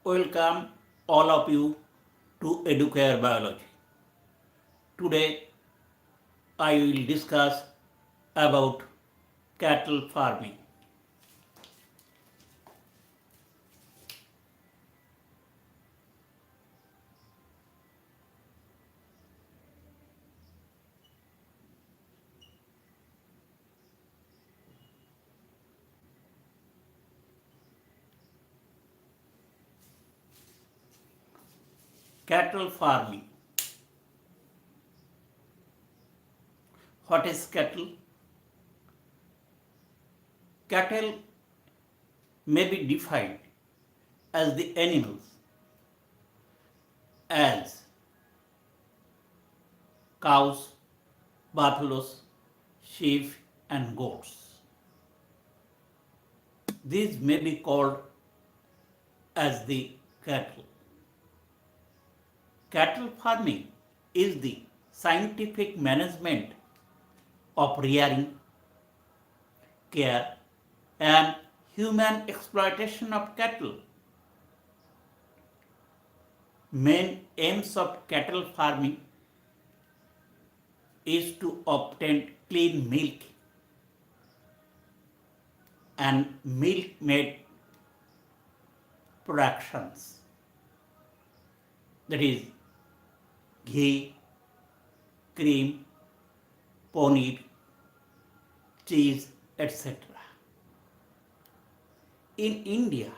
Welcome all of you to Educare Biology. Today I will discuss about cattle farming. Cattle farming. What is cattle? Cattle may be defined as the animals as cows, buffaloes, sheep, and goats. These may be called as the cattle. Cattle farming is the scientific management of rearing, care, and human exploitation of cattle. Main aims of cattle farming is to obtain clean milk and milk made productions, that is ghee, cream, paneer, cheese, etc. In India,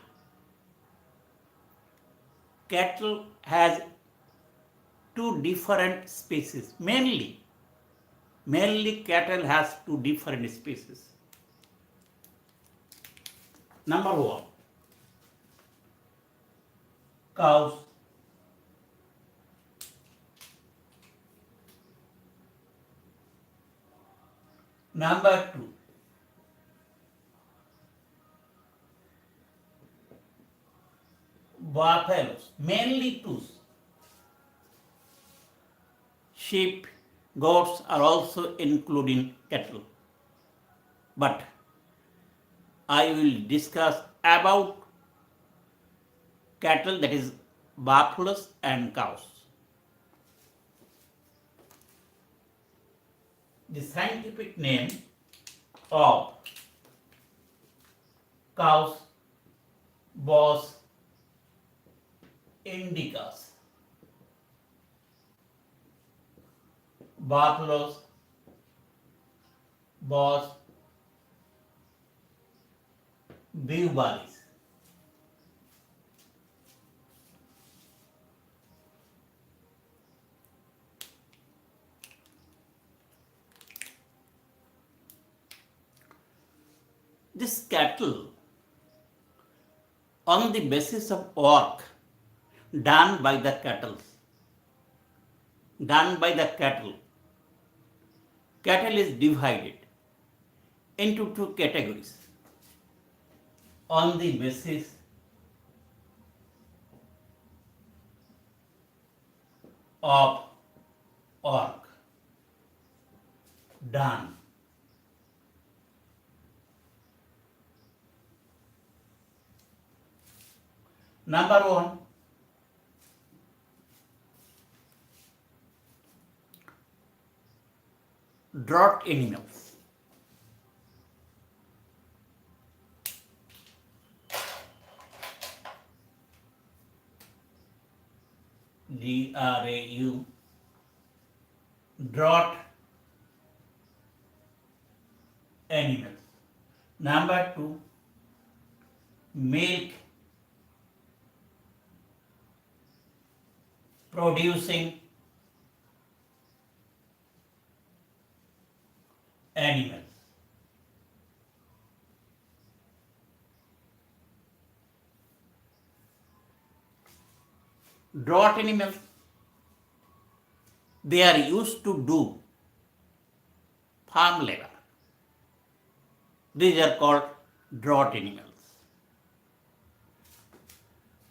cattle has two different species. Mainly cattle has two different species. Number one, cows. Number two, buffaloes, mainly two. Sheep, goats are also included in cattle. But I will discuss about cattle, that is buffaloes and cows. The scientific name of cows, Bos indicus. Buffaloes, Bos vivaris. This cattle, on the basis of work done by the cattle, cattle is divided into two categories on the basis of work done. Number one, draught animals. DRAU, draught animals. Number two, milk producing animals. Draught animals, they are used to do farm labor. These are called draught animals.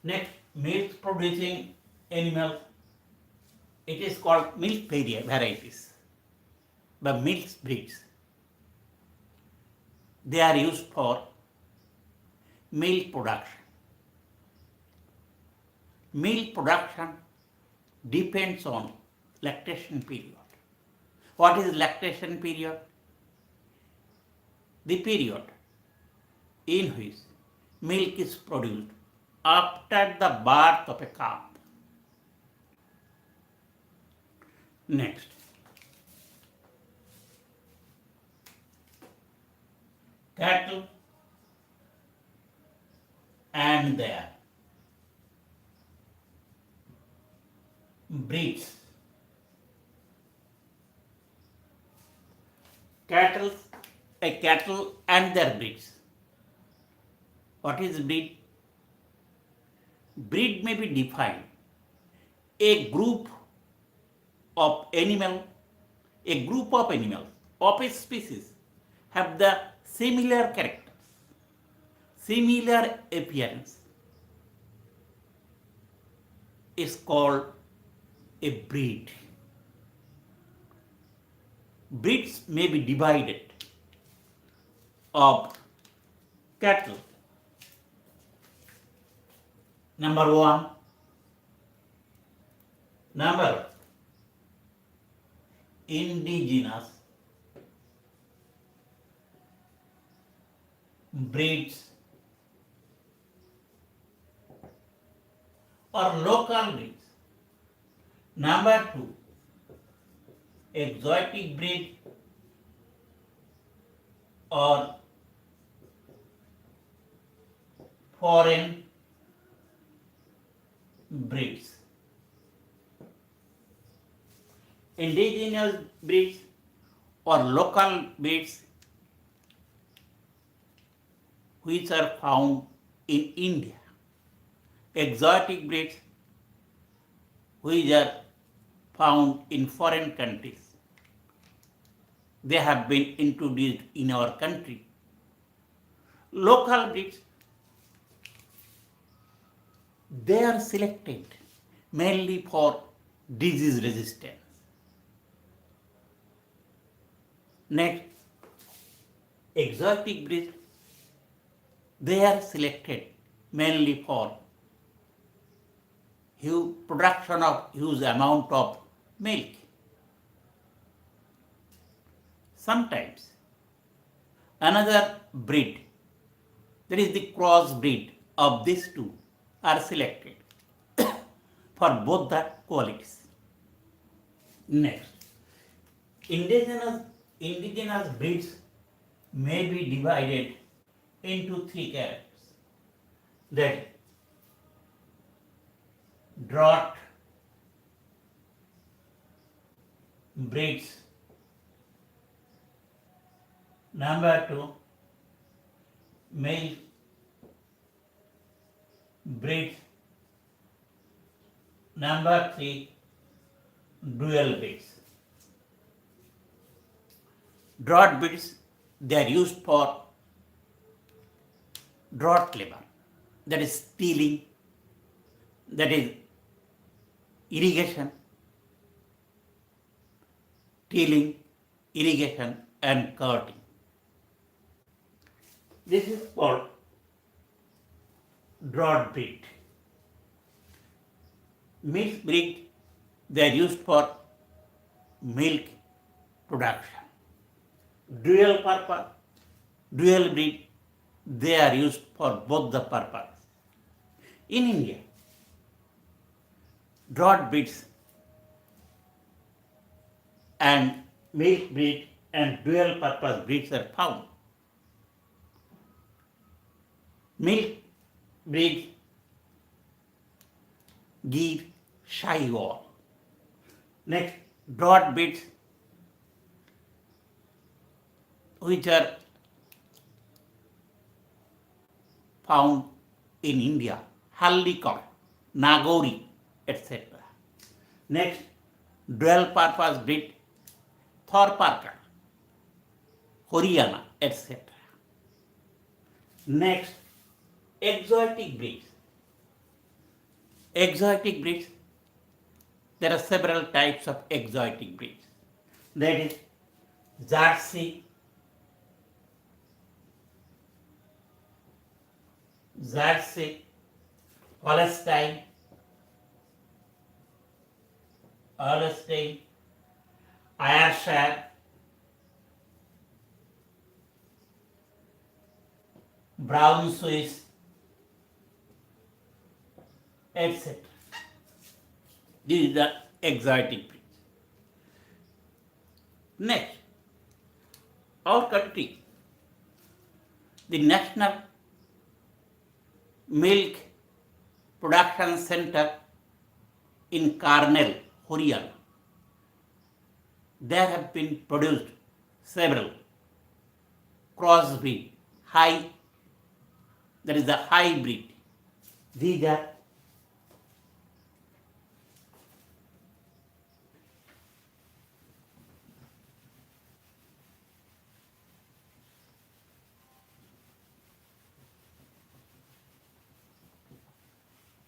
Next, milk producing animals, it is called milk varieties, the milk breeds. They are used for milk production. Milk production depends on lactation period. What is lactation period? The period in which milk is produced after the birth of a calf. Next, cattle and their breeds. Cattle, a cattle and their breeds. What is breed? Breed may be defined a group of animals of a species have the similar characters, similar appearance is called a breed. Breeds may be divided of cattle. Number one, indigenous breeds or local breeds. Number two, exotic breed or foreign breeds. Indigenous breeds or local breeds which are found in India. Exotic breeds which are found in foreign countries. They have been introduced in our country. Local breeds, they are selected mainly for disease resistance. Next, exotic breeds, they are selected mainly for production of huge amount of milk. Sometimes another breed, that is the cross breed of these two, are selected for both the qualities. Next, indigenous breeds may be divided into three categories. That is, draught breeds. Number two, male breeds. Number three, dual breeds. Draught breeds, they are used for draught labor, that is stealing, that is irrigation, tilling, irrigation and curting. This is called draught breed. Mixed breed, they are used for milk production. Dual breed, they are used for both the purpose. In India, draught breeds and milk breed and dual purpose breeds are found. Milk breeds give Sahiwal. Next, draught breeds which are found in India, Hallikar, Nagori, etc. Next, dual purpose breed, Thorparkar, Haryana, etc. Next, exotic breeds. Exotic breeds, there are several types of exotic breeds. That is Jersey, Holstein, Holstein, Ayrshire, Brown Swiss, etc. This is the exotic breeds. Next, our country, the National Milk Production Center in Carnell, Haryana. There have been produced several crossbreed, that is the hybrid. These are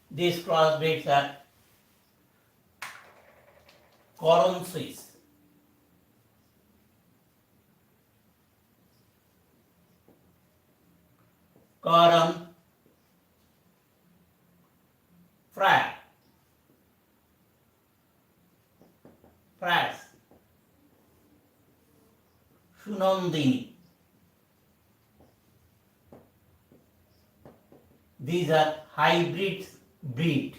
these crossbreeds are Coron Swiss, Coron Fryer, Fries, Shunondini. These are hybrid breed.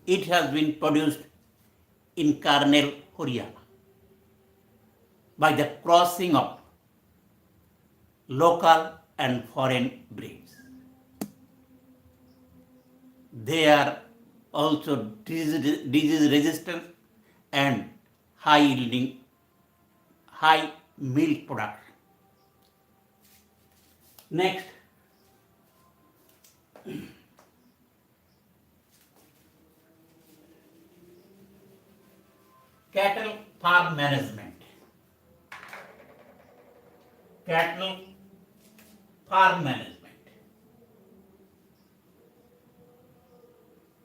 It has been produced in Carnell, Haryana by the crossing of local and foreign breeds. They are also disease resistant and high yielding, high milk production. Next, cattle farm management. Cattle farm management.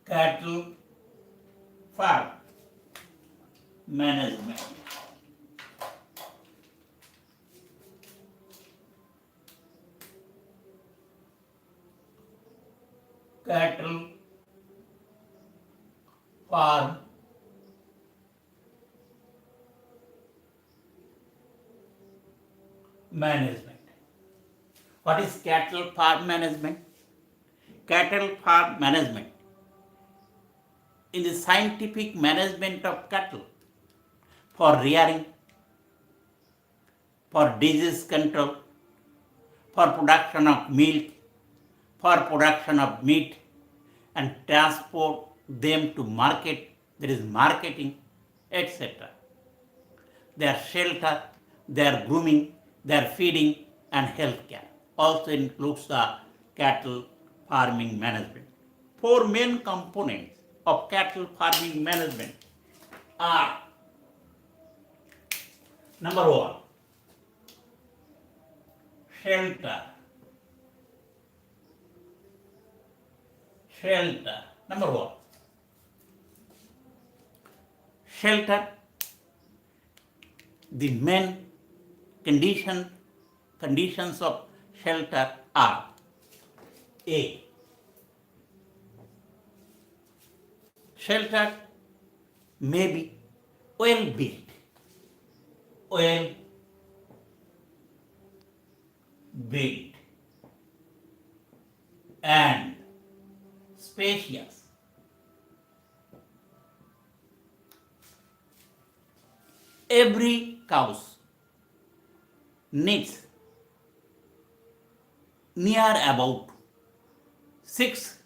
Cattle farm management. Cattle farm management. What is cattle farm management? Cattle farm management is the scientific management of cattle for rearing, for disease control, for production of milk, for production of meat, and transport them to market, there is marketing, etc. Their shelter, their grooming, their feeding, and health care also includes the cattle farming management. Four main components of cattle farming management are: number one, shelter. Number one, shelter. The main conditions of shelter are: A, shelter may be well built, and spacious. Every cow needs near about 6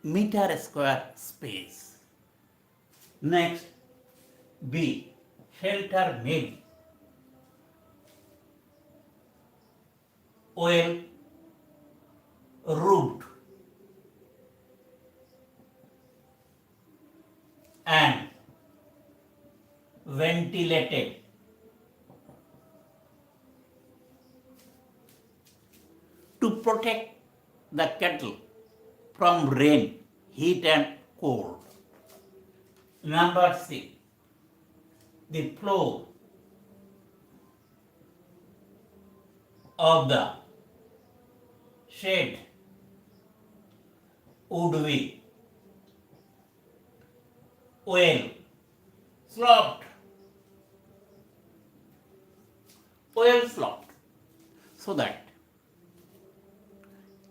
meter square space. Next, B, shelter may be well roofed and ventilated to protect the cattle from rain, heat, and cold. Number 6, the floor of the shed would be oil, slopped, oil slopped, so that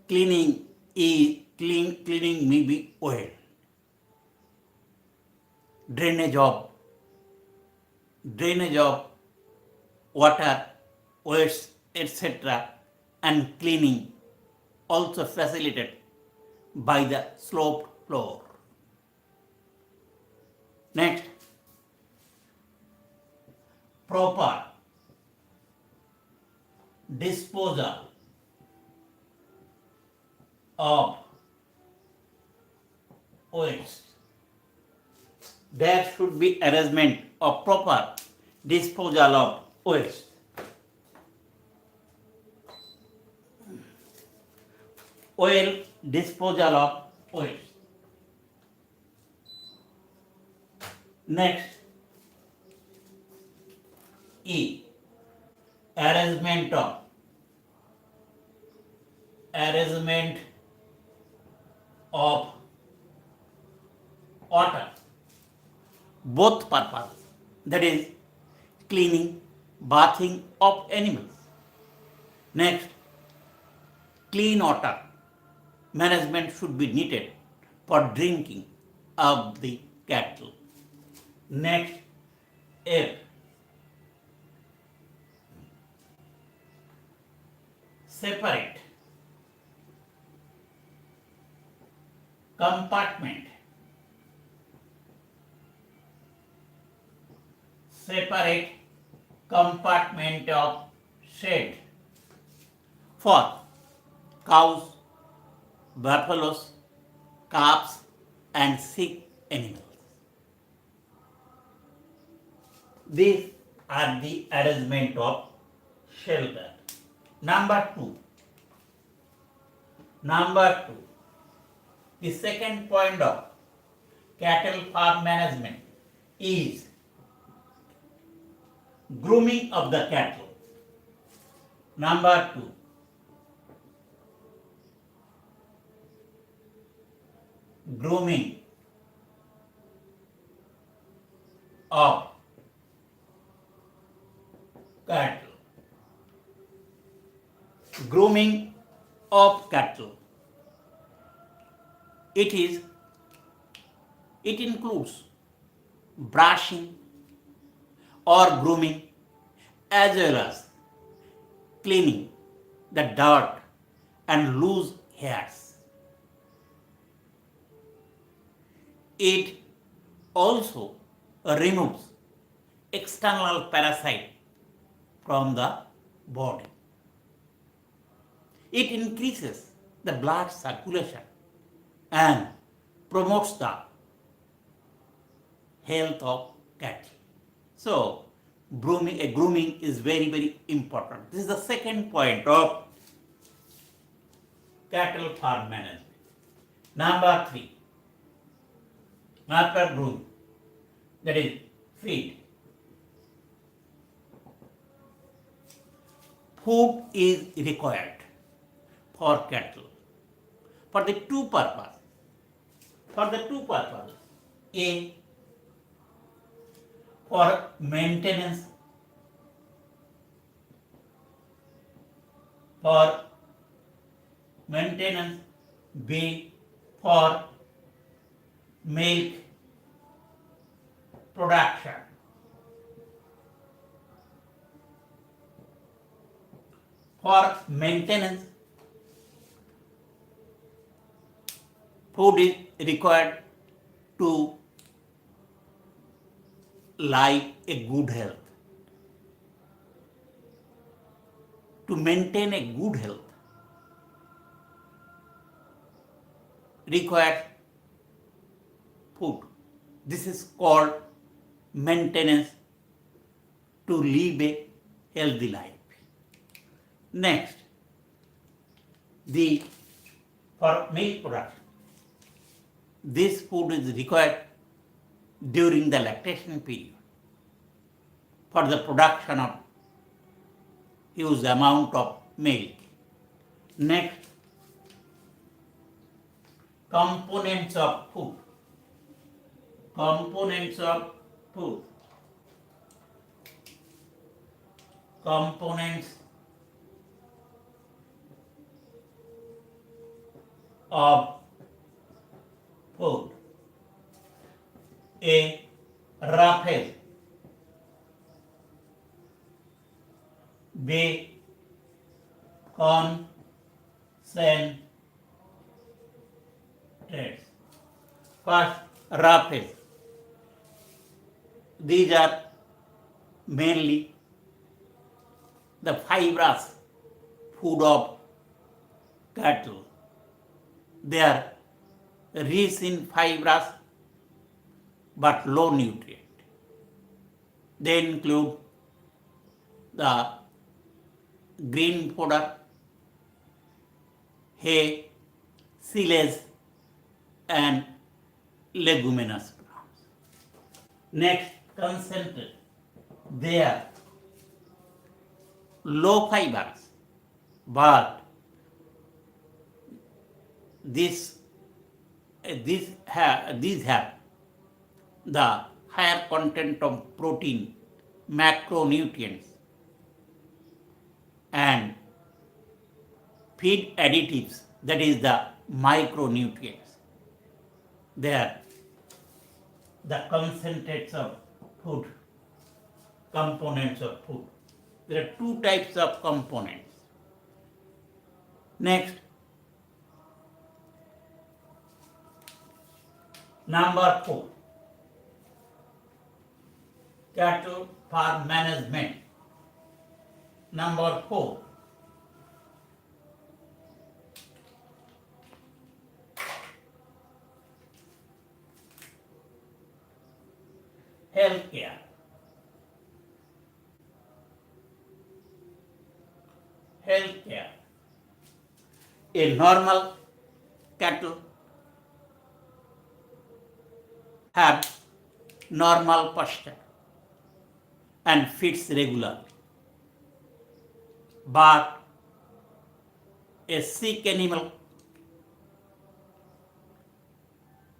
cleaning may be oil, drainage of water, waste, etc., and cleaning also facilitated by the sloped floor. Next, proper disposal of waste. There should be arrangement of proper disposal of waste. Oil disposal of waste. Next, E. Arrangement of water, both purpose, that is cleaning, bathing of animals. Next, clean water management should be needed for drinking of the cattle. Next, F. Separate compartment of shed for cows, buffaloes, calves, and sick animals. These are the arrangement of shelter. Number two, the second point of cattle farm management is grooming of the cattle. Number two, grooming of cattle. Grooming of cattle. It includes brushing or grooming as well as cleaning the dirt and loose hairs. It also removes external parasite from the body. It increases the blood circulation and promotes the health of cattle. So, grooming is very, very important. This is the second point of cattle farm management. Number three, after grooming, that is feed. Food is required for cattle for the two purposes. A, for maintenance, B, for milk production. For maintenance, food is required to live a good health. To maintain a good health requires food. This is called maintenance to live a healthy life. Next, for milk production. This food is required during the lactation period for the production of huge amount of milk. Next, components of food. components of food. Components of food. A. Roughage. B. Concentrates. First, roughage. These are mainly the fibrous food of cattle. They are rich in fibrous but low nutrient. They include the green fodder, hay, silage, and leguminous plants. Next, concentrate. They are low fibers, but these have the higher content of protein, macronutrients, and feed additives, that is the micronutrients. They are the concentrates of food, components of food. There are two types of components. Next, number 4, cattle farm management. Number 4, healthcare. Healthcare. A normal cattle have normal posture and feeds regularly. But a sick animal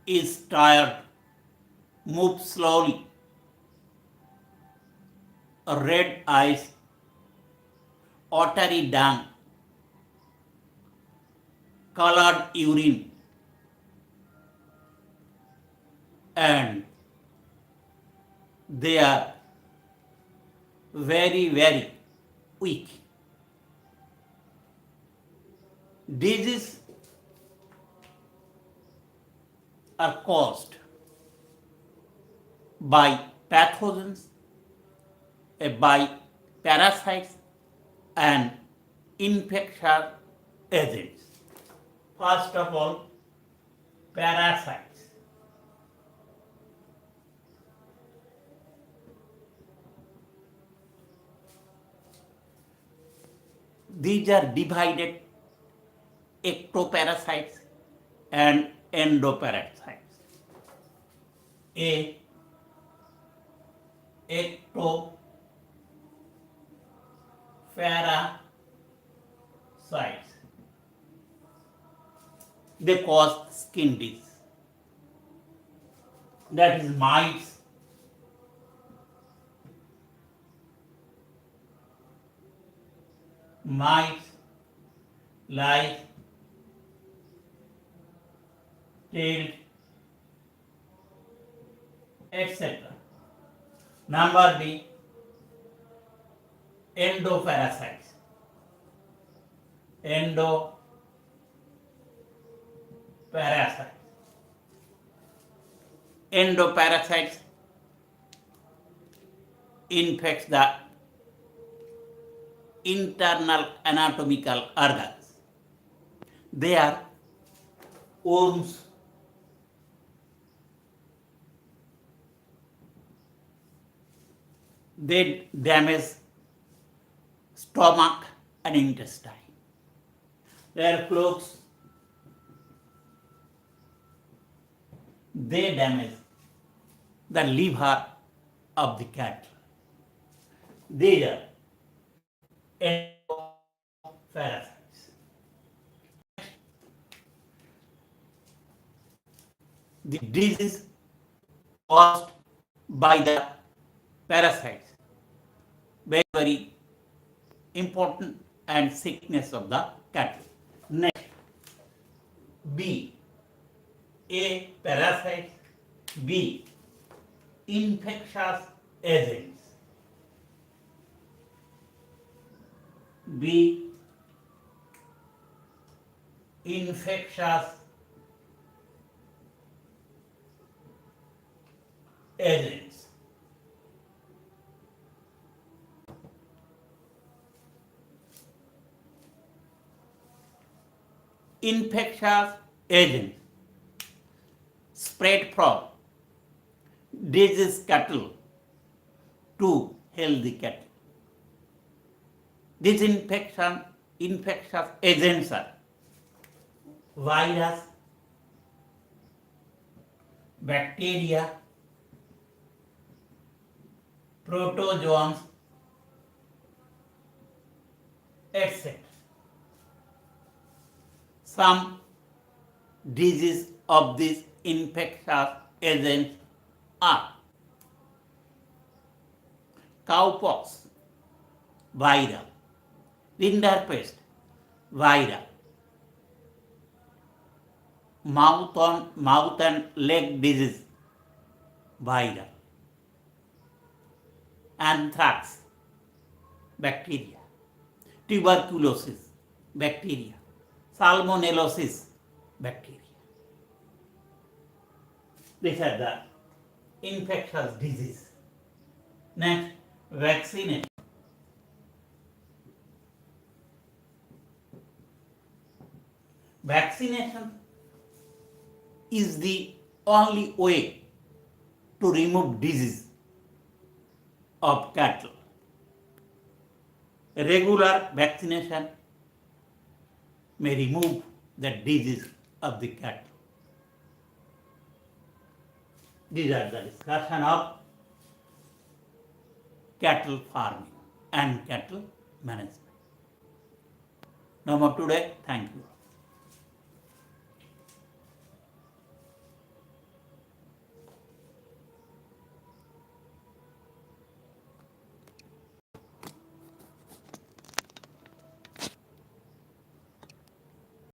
is tired, moves slowly, red eyes, watery dung, colored urine, and they are very, very weak. Diseases are caused by pathogens, by parasites and infectious agents. First of all, parasites. These are divided ectoparasites and endoparasites. Ectoparasites, they cause skin disease. That is mites, lice, tailed, etc. Number B, endoparasites. Endoparasites infects the internal anatomical organs. They are worms, they damage stomach and intestine. They are flukes, they damage the liver of the cattle. These are endoparasites. The disease caused by the parasites. Very, very important and sickness of the cattle. Next, B. A. Parasites. B. Infectious agents. B. Infectious agents. Infectious agents spread from diseased cattle to healthy cattle. These infectious agents are virus, bacteria, protozoans, etc. Some diseases of these infectious agents are cowpox, viral, rinderpest, viral, mouth and leg disease, viral, anthrax, bacteria, tuberculosis, bacteria, salmonellosis, bacteria. These are the infectious disease. Next, vaccination. Vaccination is the only way to remove disease of cattle. Regular vaccination may remove the disease of the cattle. These are the discussion of cattle farming and cattle management. No more today. Thank you.